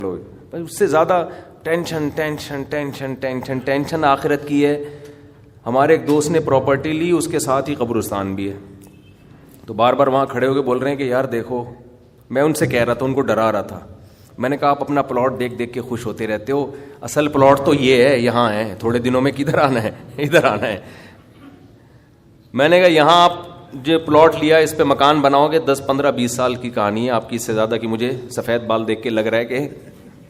اس سے زیادہ tension tension tension tension tension آخرت کی ہے. ہمارے ایک دوست نے پراپرٹی لی, اس کے ساتھ ہی قبرستان بھی ہے, تو بار بار وہاں کھڑے ہو کے بول رہے ہیں کہ یار دیکھو, میں ان سے کہہ رہا تھا, ان کو ڈرا رہا تھا. میں نے کہا آپ اپنا پلاٹ دیکھ دیکھ کے خوش ہوتے رہتے ہو, اصل پلاٹ تو یہ ہے, یہاں ہے, تھوڑے دنوں میں کدھر آنا ہے, ادھر آنا ہے. میں نے کہا یہاں آپ جو پلاٹ لیا اس پہ مکان بناؤ گے 10 15 20 سال کی کہانی ہے آپ کی, اس سے زیادہ کی مجھے سفید بال دیکھ کے لگ رہا ہے کہ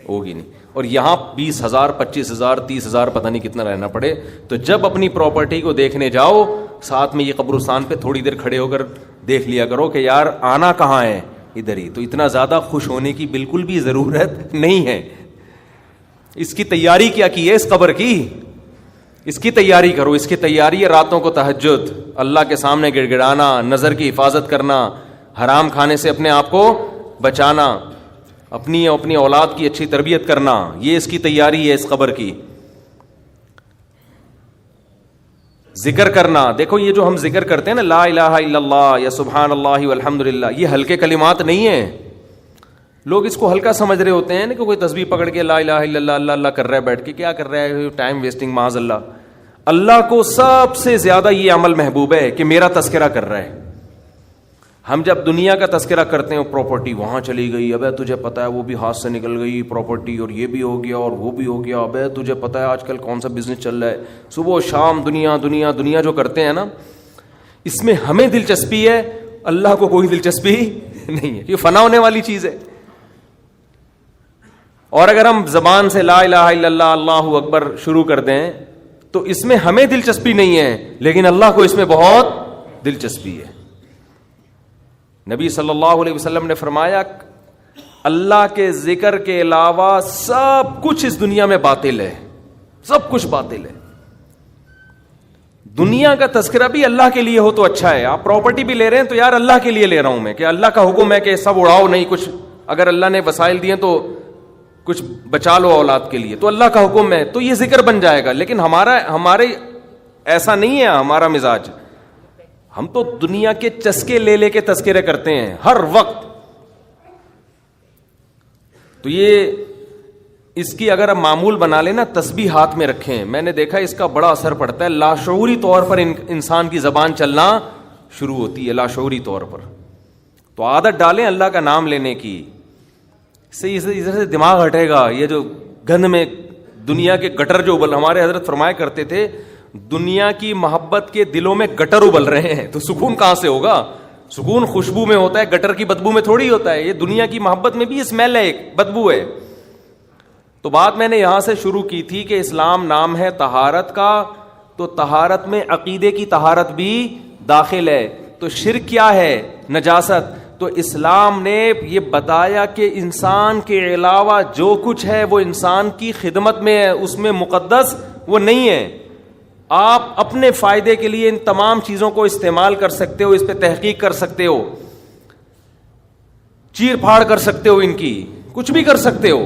ہوگی نہیں. اور یہاں 20,000 25,000 30,000 پتہ نہیں کتنا رہنا پڑے. تو جب اپنی پراپرٹی کو دیکھنے جاؤ, ساتھ میں یہ قبرستان پہ تھوڑی دیر کھڑے ہو کر دیکھ لیا کرو کہ یار آنا کہاں ہے, ادھر ہی. تو اتنا زیادہ خوش ہونے کی بالکل بھی ضرورت نہیں ہے. اس کی تیاری کیا کی ہے, اس قبر کی, اس کی تیاری کرو. اس کی تیاری ہے راتوں کو تہجد, اللہ کے سامنے گڑ گڑانا, نظر کی حفاظت کرنا, حرام کھانے سے اپنے آپ کو بچانا, اپنی اولاد کی اچھی تربیت کرنا. یہ اس کی تیاری ہے اس قبر کی. ذکر کرنا. دیکھو یہ جو ہم ذکر کرتے ہیں نا, لا الہ الا اللہ یا سبحان اللہ والحمد للہ, یہ ہلکے کلمات نہیں ہیں. لوگ اس کو ہلکا سمجھ رہے ہوتے ہیں نا, کہ کوئی تسبیح پکڑ کے لا الہ الا اللہ اللہ اللہ کر رہا ہے بیٹھ کے, کیا کر رہا ہے, ٹائم ویسٹنگ معاذ اللہ. اللہ کو سب سے زیادہ یہ عمل محبوب ہے کہ میرا تذکرہ کر رہا ہے. ہم جب دنیا کا تذکرہ کرتے ہیں, پراپرٹی وہاں چلی گئی, ابے تجھے پتا ہے وہ بھی ہاتھ سے نکل گئی پراپرٹی, اور یہ بھی ہو گیا اور وہ بھی ہو گیا, ابے تجھے پتا ہے آج کل کون سا بزنس چل رہا ہے. صبح و شام دنیا دنیا دنیا جو کرتے ہیں نا, اس میں ہمیں دلچسپی ہے, اللہ کو کوئی دلچسپی نہیں ہے. یہ فنا ہونے والی چیز ہے. اور اگر ہم زبان سے لا الہ الا اللہ اللہ اکبر شروع کر دیں تو اس میں ہمیں دلچسپی نہیں ہے, لیکن اللہ کو اس میں بہت دلچسپی ہے. نبی صلی اللہ علیہ وسلم نے فرمایا اللہ کے ذکر کے علاوہ سب کچھ اس دنیا میں باطل ہے, سب کچھ باطل ہے. دنیا کا تذکرہ بھی اللہ کے لیے ہو تو اچھا ہے. آپ پراپرٹی بھی لے رہے ہیں تو یار اللہ کے لیے لے رہا ہوں میں, کہ اللہ کا حکم ہے کہ سب اڑاؤ نہیں, کچھ اگر اللہ نے وسائل دیے تو کچھ بچا لو اولاد کے لیے, تو اللہ کا حکم ہے تو یہ ذکر بن جائے گا. لیکن ہمارے ایسا نہیں ہے ہمارا مزاج. ہم تو دنیا کے چسکے لے لے کے تذکرے کرتے ہیں ہر وقت. تو یہ اس کی اگر ہم معمول بنا لیں نا, تسبیح ہاتھ میں رکھیں, میں نے دیکھا اس کا بڑا اثر پڑتا ہے. لاشعوری طور پر انسان کی زبان چلنا شروع ہوتی ہے, لاشعوری طور پر. تو عادت ڈالیں اللہ کا نام لینے کی, ادھر سے دماغ ہٹے گا. یہ جو گند میں دنیا کے گٹر جو ہمارے حضرت فرمایا کرتے تھے, دنیا کی محبت کے دلوں میں گٹر ابل رہے ہیں, تو سکون کہاں سے ہوگا؟ سکون خوشبو میں ہوتا ہے, گٹر کی بدبو میں تھوڑی ہوتا ہے. یہ دنیا کی محبت میں بھی اسمیل ہے, ایک بدبو ہے. تو بات میں نے یہاں سے شروع کی تھی کہ اسلام نام ہے طہارت کا, تو طہارت میں عقیدے کی طہارت بھی داخل ہے. تو شرک کیا ہے؟ نجاست. تو اسلام نے یہ بتایا کہ انسان کے علاوہ جو کچھ ہے وہ انسان کی خدمت میں ہے, اس میں مقدس وہ نہیں ہے. آپ اپنے فائدے کے لیے ان تمام چیزوں کو استعمال کر سکتے ہو, اس پہ تحقیق کر سکتے ہو, چیر پھاڑ کر سکتے ہو, ان کی کچھ بھی کر سکتے ہو.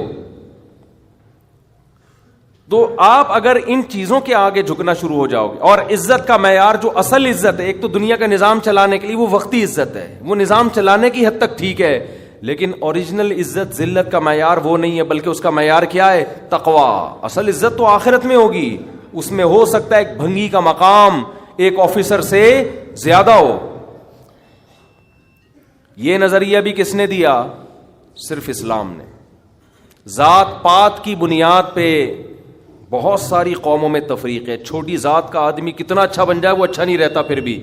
تو آپ اگر ان چیزوں کے آگے جھکنا شروع ہو جاؤ گے, اور عزت کا معیار جو اصل عزت ہے, ایک تو دنیا کا نظام چلانے کے لیے وہ وقتی عزت ہے, وہ نظام چلانے کی حد تک ٹھیک ہے, لیکن اوریجنل عزت ذلت کا معیار وہ نہیں ہے, بلکہ اس کا معیار کیا ہے؟ تقویٰ. اصل عزت تو آخرت میں ہوگی, اس میں ہو سکتا ہے ایک بھنگی کا مقام ایک آفیسر سے زیادہ ہو. یہ نظریہ بھی کس نے دیا؟ صرف اسلام نے. ذات پات کی بنیاد پہ بہت ساری قوموں میں تفریق ہے. چھوٹی ذات کا آدمی کتنا اچھا بن جائے وہ اچھا نہیں رہتا پھر بھی.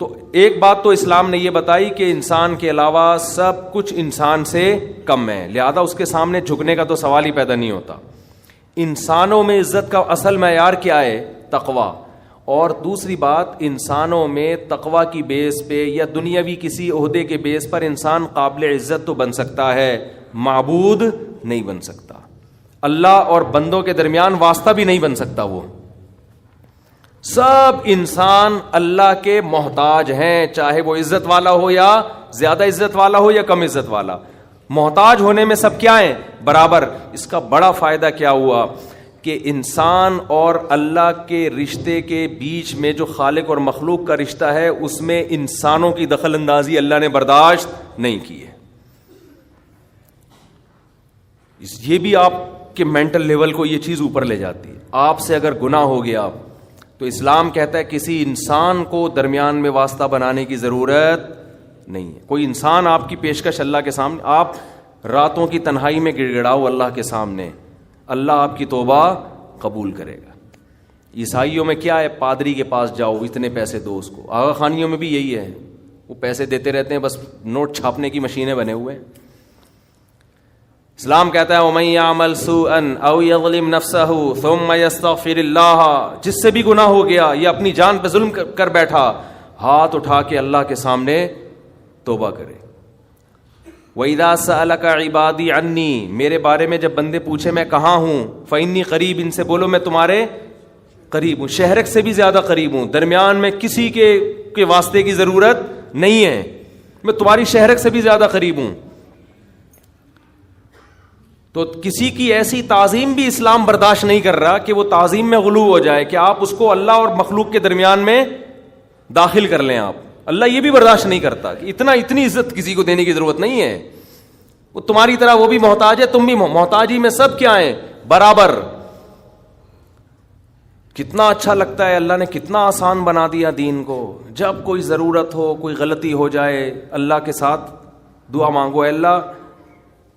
تو ایک بات تو اسلام نے یہ بتائی کہ انسان کے علاوہ سب کچھ انسان سے کم ہے, لہذا اس کے سامنے جھکنے کا تو سوال ہی پیدا نہیں ہوتا. انسانوں میں عزت کا اصل معیار کیا ہے؟ تقویٰ. اور دوسری بات, انسانوں میں تقویٰ کی بیس پہ یا دنیاوی کسی عہدے کے بیس پر انسان قابل عزت تو بن سکتا ہے, معبود نہیں بن سکتا. اللہ اور بندوں کے درمیان واسطہ بھی نہیں بن سکتا. وہ سب انسان اللہ کے محتاج ہیں, چاہے وہ عزت والا ہو یا زیادہ عزت والا ہو یا کم عزت والا. محتاج ہونے میں سب کیا ہیں؟ برابر. اس کا بڑا فائدہ کیا ہوا کہ انسان اور اللہ کے رشتے کے بیچ میں جو خالق اور مخلوق کا رشتہ ہے, اس میں انسانوں کی دخل اندازی اللہ نے برداشت نہیں کی ہے. یہ بھی آپ کے مینٹل لیول کو یہ چیز اوپر لے جاتی ہے. آپ سے اگر گناہ ہو گیا تو اسلام کہتا ہے کسی انسان کو درمیان میں واسطہ بنانے کی ضرورت نہیں ہے. کوئی انسان آپ کی پیشکش اللہ کے سامنے, آپ راتوں کی تنہائی میں گڑ گڑاؤ اللہ کے سامنے, اللہ آپ کی توبہ قبول کرے گا. عیسائیوں میں کیا ہے, پادری کے پاس جاؤ, اتنے پیسے دو اس کو. آغا خانیوں میں بھی یہی ہے, وہ پیسے دیتے رہتے ہیں, بس نوٹ چھاپنے کی مشینیں بنے ہوئے ہیں. اسلام کہتا ہے وَمَن يَعْمَلْ سُوءًا أَوْ يَظْلِمْ نَفْسَهُ ثُمَّ يَسْتَغْفِرِ اللَّهَ, جس سے بھی گناہ ہو گیا, یہ اپنی جان پہ ظلم کر بیٹھا, ہاتھ اٹھا کے اللہ کے سامنے توبہ کرے. وَإِذَا سَأَلَكَ عِبَادِي عَنِّي, میرے بارے میں جب بندے پوچھے میں کہاں ہوں, فَإِنِّي قریب, ان سے بولو میں تمہارے قریب ہوں. شہرک سے بھی زیادہ قریب ہوں, درمیان میں کسی کے واسطے کی ضرورت نہیں ہے, میں تمہاری شہرک سے بھی زیادہ قریب ہوں. تو کسی کی ایسی تعظیم بھی اسلام برداشت نہیں کر رہا کہ وہ تعظیم میں غلو ہو جائے, کہ آپ اس کو اللہ اور مخلوق کے درمیان میں داخل کر لیں. آپ اللہ یہ بھی برداشت نہیں کرتا کہ اتنی عزت کسی کو دینے کی ضرورت نہیں ہے. وہ تمہاری طرح وہ بھی محتاج ہے, تم بھی محتاجی میں سب کیا ہیں, برابر. کتنا اچھا لگتا ہے, اللہ نے کتنا آسان بنا دیا دین کو. جب کوئی ضرورت ہو, کوئی غلطی ہو جائے, اللہ کے ساتھ دعا مانگو, اے اللہ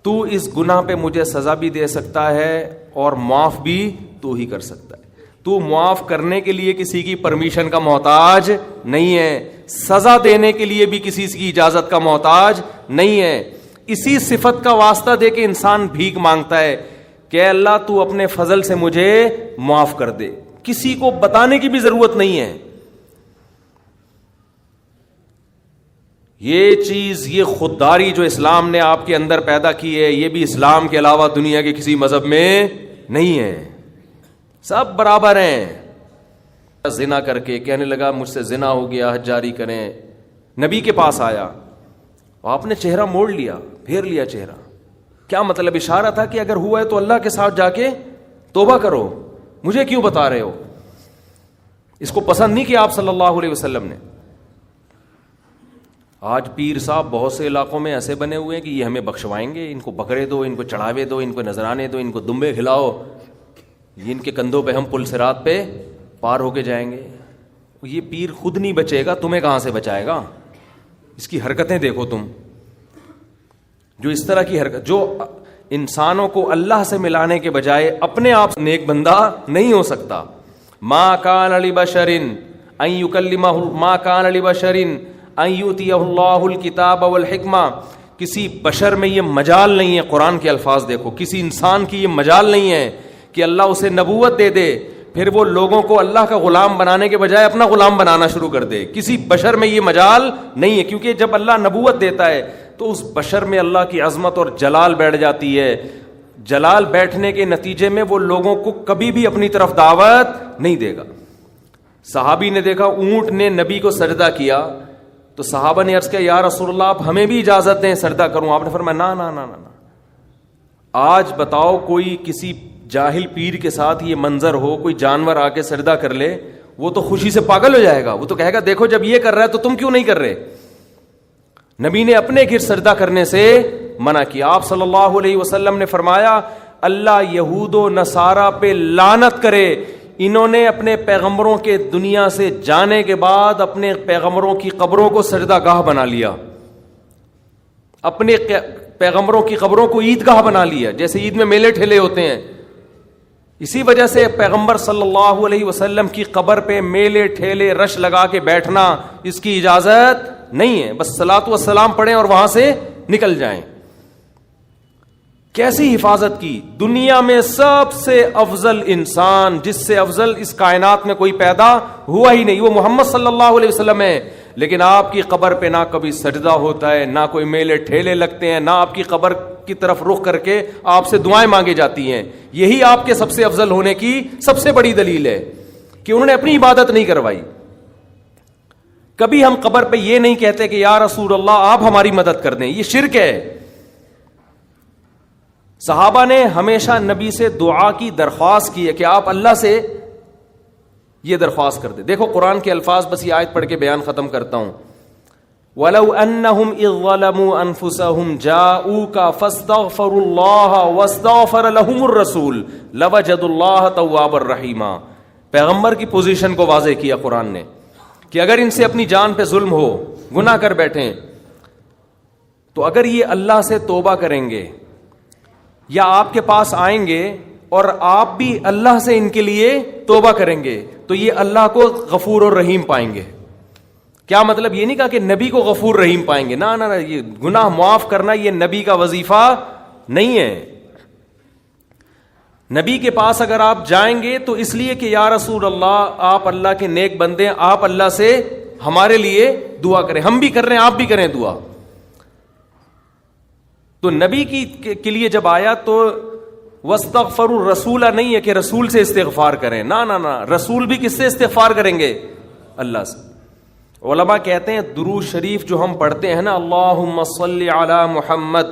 تو اس گناہ پہ مجھے سزا بھی دے سکتا ہے اور معاف بھی تو ہی کر سکتا ہے. تو معاف کرنے کے لیے کسی کی پرمیشن کا محتاج نہیں ہے, سزا دینے کے لیے بھی کسی کی اجازت کا محتاج نہیں ہے. اسی صفت کا واسطہ دے کے انسان بھیک مانگتا ہے کہ اے اللہ تو اپنے فضل سے مجھے معاف کر دے. کسی کو بتانے کی بھی ضرورت نہیں ہے. یہ چیز, یہ خودداری جو اسلام نے آپ کے اندر پیدا کی ہے, یہ بھی اسلام کے علاوہ دنیا کے کسی مذہب میں نہیں ہے. سب برابر ہیں. زنا کر کے کہنے لگا مجھ سے زنا ہو گیا, حج جاری کریں. نبی کے پاس آیا, آپ نے چہرہ موڑ لیا, پھیر لیا چہرہ. کیا مطلب؟ اشارہ تھا کہ اگر ہوا ہے تو اللہ کے ساتھ جا کے توبہ کرو, مجھے کیوں بتا رہے ہو. اس کو پسند نہیں کیا آپ صلی اللہ علیہ وسلم نے. آج پیر صاحب بہت سے علاقوں میں ایسے بنے ہوئے ہیں کہ یہ ہمیں بخشوائیں گے, ان کو بکرے دو, ان کو چڑھاوے دو, ان کو نذرانے دو, ان کو دمبے کھلاؤ, یہ ان کے کندھوں پہ ہم پل صراط پہ پار ہو کے جائیں گے. یہ پیر خود نہیں بچے گا, تمہیں کہاں سے بچائے گا. اس کی حرکتیں دیکھو تم, جو اس طرح کی حرکت, جو انسانوں کو اللہ سے ملانے کے بجائے اپنے آپ نیک بندہ نہیں ہو سکتا. ما کان لبشر ان یکلمہ, ما کان لبشر ان یؤتیہ اللہ الکتاب والحکمہ. کسی بشر میں یہ مجال نہیں ہے, قرآن کے الفاظ دیکھو, کسی انسان کی یہ مجال نہیں ہے کہ اللہ اسے نبوت دے دے پھر وہ لوگوں کو اللہ کا غلام بنانے کے بجائے اپنا غلام بنانا شروع کر دے. کسی بشر میں یہ مجال نہیں ہے, کیونکہ جب اللہ نبوت دیتا ہے تو اس بشر میں اللہ کی عظمت اور جلال بیٹھ جاتی ہے. جلال بیٹھنے کے نتیجے میں وہ لوگوں کو کبھی بھی اپنی طرف دعوت نہیں دے گا. صحابی نے دیکھا اونٹ نے نبی کو سجدہ کیا تو صحابہ نے عرض کیا یا رسول اللہ آپ ہمیں بھی اجازت دیں سجدہ کروں. آپ نے فرمایا نا نا نا نا. آج بتاؤ کوئی کسی جاہل پیر کے ساتھ یہ منظر ہو, کوئی جانور آ کے سجدہ کر لے, وہ تو خوشی سے پاگل ہو جائے گا. وہ تو کہے گا دیکھو جب یہ کر رہا ہے تو تم کیوں نہیں کر رہے. نبی نے اپنے گھر سجدہ کرنے سے منع کیا. آپ صلی اللہ علیہ وسلم نے فرمایا اللہ یہود و نصارہ پہ لعنت کرے, انہوں نے اپنے پیغمبروں کے دنیا سے جانے کے بعد اپنے پیغمبروں کی قبروں کو سجدہ گاہ بنا لیا, اپنے پیغمبروں کی قبروں کو عیدگاہ بنا لیا, جیسے عید میں میلے ٹھیلے ہوتے ہیں. اسی وجہ سے پیغمبر صلی اللہ علیہ وسلم کی قبر پہ میلے ٹھیلے رش لگا کے بیٹھنا اس کی اجازت نہیں ہے. بس صلاۃ و سلام پڑھیں اور وہاں سے نکل جائیں. کیسی حفاظت کی. دنیا میں سب سے افضل انسان, جس سے افضل اس کائنات میں کوئی پیدا ہوا ہی نہیں, وہ محمد صلی اللہ علیہ وسلم ہے. لیکن آپ کی قبر پہ نہ کبھی سجدہ ہوتا ہے, نہ کوئی میلے ٹھیلے لگتے ہیں, نہ آپ کی قبر کی طرف رخ کر کے آپ سے دعائیں مانگی جاتی ہیں. یہی آپ کے سب سے افضل ہونے کی سب سے بڑی دلیل ہے کہ انہوں نے اپنی عبادت نہیں کروائی. کبھی ہم قبر پہ یہ نہیں کہتے کہ یا رسول اللہ آپ ہماری مدد کر دیں, یہ شرک ہے. صحابہ نے ہمیشہ نبی سے دعا کی درخواست کی ہے کہ آپ اللہ سے یہ درخواست کر دیں. دیکھو قرآن کے الفاظ, بس یہ آیت پڑھ کے بیان ختم کرتا ہوں. وَلَوْ أَنَّهُمْ إِذْ ظَلَمُوا أَنفُسَهُمْ جَاءُوكَ فَاسْتَغْفَرُوا اللَّهَ وَاسْتَغْفَرَ لَهُمُ الرَّسُولُ لَوَجَدُوا اللَّهَ تَوَّابًا رَحِيمًا. پیغمبر کی پوزیشن کو واضح کیا قرآن نے کہ اگر ان سے اپنی جان پہ ظلم ہو, گناہ کر بیٹھیں, تو اگر یہ اللہ سے توبہ کریں گے یا آپ کے پاس آئیں گے اور آپ بھی اللہ سے ان کے لیے توبہ کریں گے تو یہ اللہ کو غفور اور رحیم پائیں گے. کیا مطلب؟ یہ نہیں کہا کہ نبی کو غفور رحیم پائیں گے, نہ نہ, یہ گناہ معاف کرنا یہ نبی کا وظیفہ نہیں ہے. نبی کے پاس اگر آپ جائیں گے تو اس لیے کہ یا رسول اللہ آپ اللہ کے نیک بندے ہیں, آپ اللہ سے ہمارے لیے دعا کریں. ہم بھی کر رہے ہیں, آپ بھی کریں دعا. تو نبی کے لیے جب آیا تو وَاسْتَغْفَرُوا الرَّسُولَ نہیں ہے کہ رسول سے استغفار کریں, نہ نہ نہ, رسول بھی کس سے استغفار کریں گے؟ اللہ سے. علماء کہتے ہیں درود شریف جو ہم پڑھتے ہیں نا, اللہم صلی علی محمد,